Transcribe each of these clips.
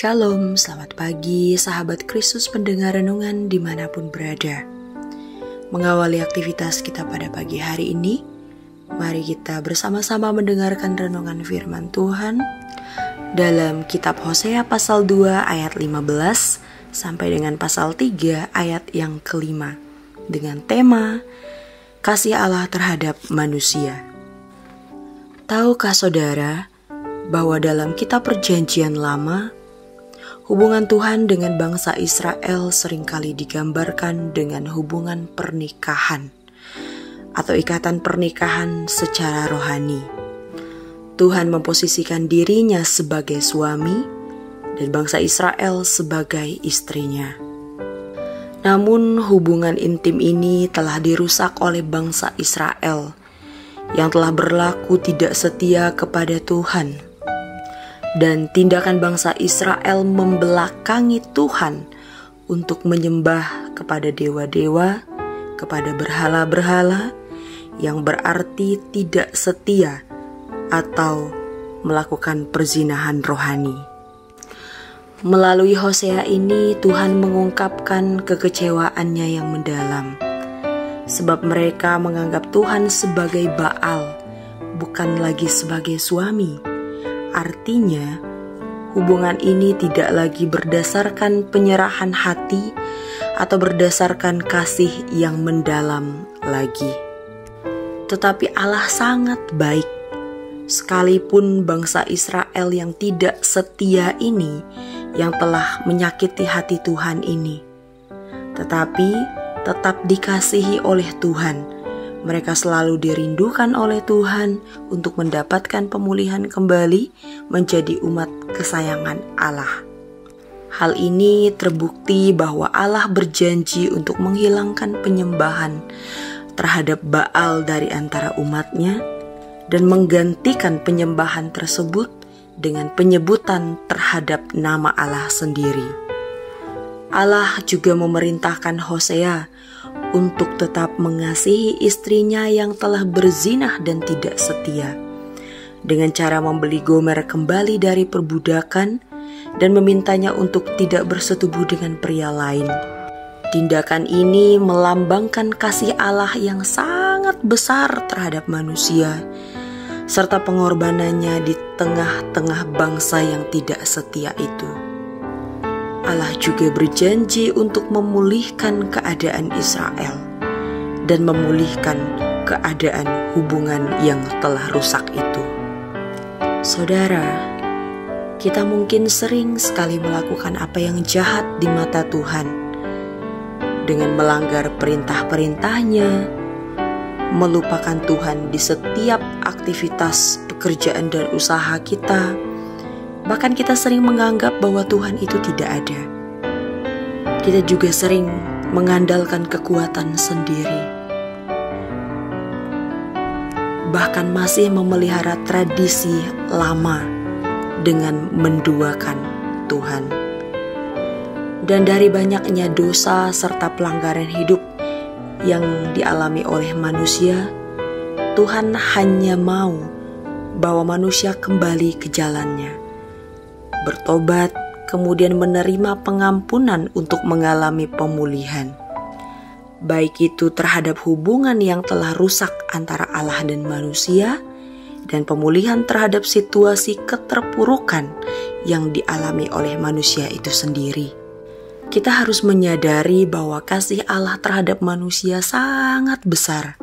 Shalom, selamat pagi sahabat Kristus pendengar renungan dimanapun berada. Mengawali aktivitas kita pada pagi hari ini, mari kita bersama-sama mendengarkan renungan firman Tuhan dalam kitab Hosea pasal 2 ayat 15 sampai dengan pasal 3 ayat yang kelima dengan tema Kasih Allah terhadap manusia. Tahukah saudara bahwa dalam kitab Perjanjian Lama, hubungan Tuhan dengan bangsa Israel seringkali digambarkan dengan hubungan pernikahan atau ikatan pernikahan secara rohani. Tuhan memposisikan dirinya sebagai suami dan bangsa Israel sebagai istrinya. Namun hubungan intim ini telah dirusak oleh bangsa Israel yang telah berlaku tidak setia kepada Tuhan. Dan tindakan bangsa Israel membelakangi Tuhan untuk menyembah kepada dewa-dewa, kepada berhala-berhala yang berarti tidak setia atau melakukan perzinahan rohani. Melalui Hosea ini Tuhan mengungkapkan kekecewaannya yang mendalam, sebab mereka menganggap Tuhan sebagai Baal, bukan lagi sebagai suami. Artinya, hubungan ini tidak lagi berdasarkan penyerahan hati atau berdasarkan kasih yang mendalam lagi. Tetapi Allah sangat baik, sekalipun bangsa Israel yang tidak setia ini yang telah menyakiti hati Tuhan ini, tetapi tetap dikasihi oleh Tuhan. Mereka selalu dirindukan oleh Tuhan untuk mendapatkan pemulihan kembali menjadi umat kesayangan Allah. Hal ini terbukti bahwa Allah berjanji untuk menghilangkan penyembahan terhadap Baal dari antara umatnya dan menggantikan penyembahan tersebut dengan penyebutan terhadap nama Allah sendiri. Allah juga memerintahkan Hosea untuk tetap mengasihi istrinya yang telah berzinah dan tidak setia, dengan cara membeli Gomer kembali dari perbudakan dan memintanya untuk tidak bersetubuh dengan pria lain. Tindakan ini melambangkan kasih Allah yang sangat besar terhadap manusia, serta pengorbanannya di tengah-tengah bangsa yang tidak setia itu. Allah juga berjanji untuk memulihkan keadaan Israel dan memulihkan keadaan hubungan yang telah rusak itu. Saudara, kita mungkin sering sekali melakukan apa yang jahat di mata Tuhan dengan melanggar perintah-perintahnya, melupakan Tuhan di setiap aktivitas pekerjaan dan usaha kita. Bahkan kita sering menganggap bahwa Tuhan itu tidak ada. Kita juga sering mengandalkan kekuatan sendiri. Bahkan masih memelihara tradisi lama dengan menduakan Tuhan. Dan dari banyaknya dosa serta pelanggaran hidup yang dialami oleh manusia, Tuhan hanya mau bahwa manusia kembali ke jalannya, bertobat, kemudian menerima pengampunan untuk mengalami pemulihan. Baik itu terhadap hubungan yang telah rusak antara Allah dan manusia, dan pemulihan terhadap situasi keterpurukan yang dialami oleh manusia itu sendiri. Kita harus menyadari bahwa kasih Allah terhadap manusia sangat besar,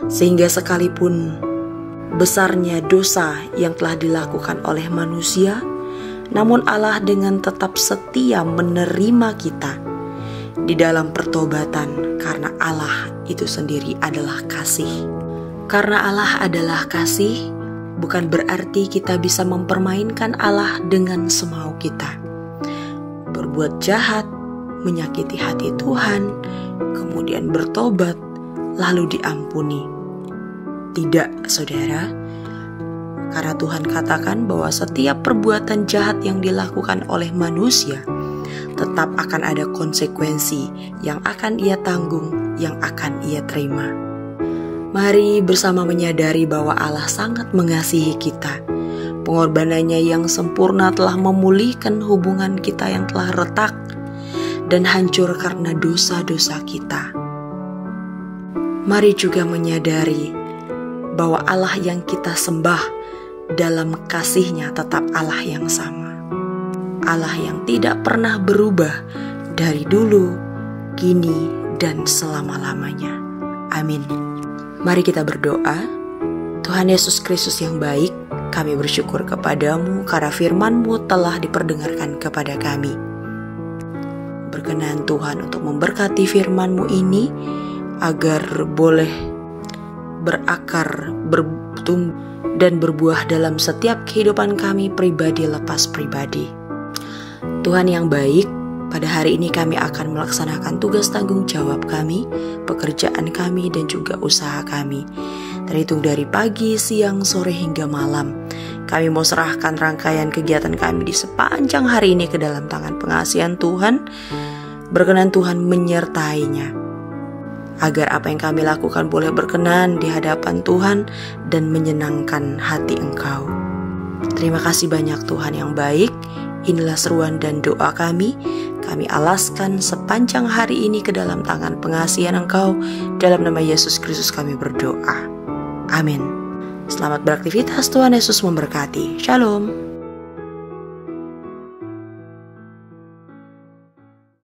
sehingga sekalipun besarnya dosa yang telah dilakukan oleh manusia, namun Allah dengan tetap setia menerima kita di dalam pertobatan, karena Allah itu sendiri adalah kasih. Karena Allah adalah kasih, bukan berarti kita bisa mempermainkan Allah dengan semau kita. Berbuat jahat, menyakiti hati Tuhan, kemudian bertobat, lalu diampuni. Tidak, saudara. Karena Tuhan katakan bahwa setiap perbuatan jahat yang dilakukan oleh manusia tetap akan ada konsekuensi yang akan ia tanggung, yang akan ia terima. Mari bersama menyadari bahwa Allah sangat mengasihi kita. Pengorbanannya yang sempurna telah memulihkan hubungan kita yang telah retak dan hancur karena dosa-dosa kita. Mari juga menyadari bahwa Allah yang kita sembah dalam kasih-Nya tetap Allah yang sama. Allah yang tidak pernah berubah dari dulu, kini, dan selama-lamanya. Amin. Mari kita berdoa. Tuhan Yesus Kristus yang baik, kami bersyukur kepadamu karena firman-Mu telah diperdengarkan kepada kami. Berkenan Tuhan untuk memberkati firman-Mu ini agar boleh berakar, bertumbuh, dan berbuah dalam setiap kehidupan kami pribadi lepas pribadi. Tuhan yang baik, pada hari ini kami akan melaksanakan tugas tanggung jawab kami, pekerjaan kami, dan juga usaha kami. Terhitung dari pagi, siang, sore, hingga malam, kami mau serahkan rangkaian kegiatan kami di sepanjang hari ini ke dalam tangan pengasihan Tuhan. Berkenan Tuhan menyertainya, agar apa yang kami lakukan boleh berkenan di hadapan Tuhan dan menyenangkan hati Engkau. Terima kasih banyak Tuhan yang baik. Inilah seruan dan doa kami. Kami alaskan sepanjang hari ini ke dalam tangan pengasihan Engkau. Dalam nama Yesus Kristus kami berdoa. Amin. Selamat beraktivitas, Tuhan Yesus memberkati. Shalom.